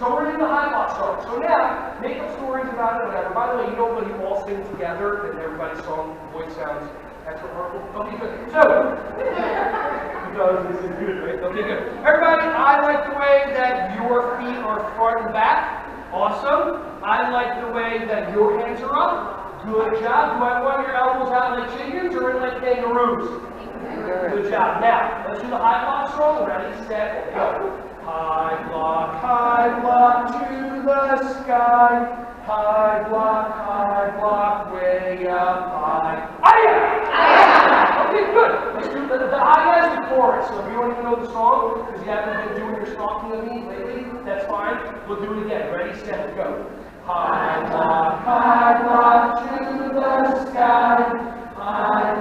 So we're in the high lock song. So now, make up stories about it, whatever. By the way, you know when you all sing together, and everybody's song voice sounds extra purple? Okay, good. So, because this is good, right? Okay, good. Everybody, I like the way that your feet are front and back. Awesome. I like the way that your hands are up. Good job. Do I want your elbows out like chickens or in like kangaroos? Good job. Now, let's do the high block song. Ready, set, go. High block to the sky. High block, way up high. Aye! Okay, good. Let's do the high as the chorus. So if you don't even know the song, because you haven't been doing your stalking of me lately, that's fine. We'll do it again. Ready, set, go. High block to the sky. High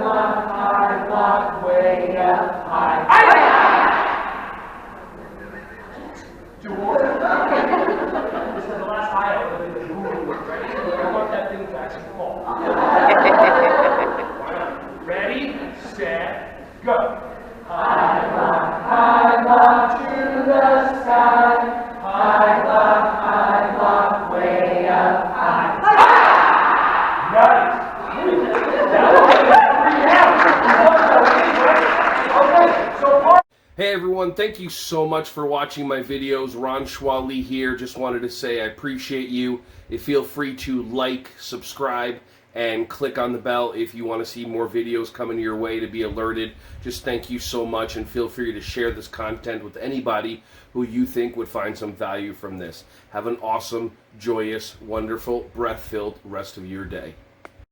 block, way up high. Aye! Two more. This is the last high out of the ready? I want that thing to actually fall. Ready, set, go. High block to the sky. High block, way up high. Nice. Okay, so Hey everyone, thank you so much for watching my videos. Ron Schwally here. Just wanted to say I appreciate you. Feel free to like, subscribe, and click on the bell if you want to see more videos coming your way to be alerted. Just thank you so much, and feel free to share this content with anybody who you think would find some value from this. Have an awesome, joyous, wonderful, breath-filled rest of your day.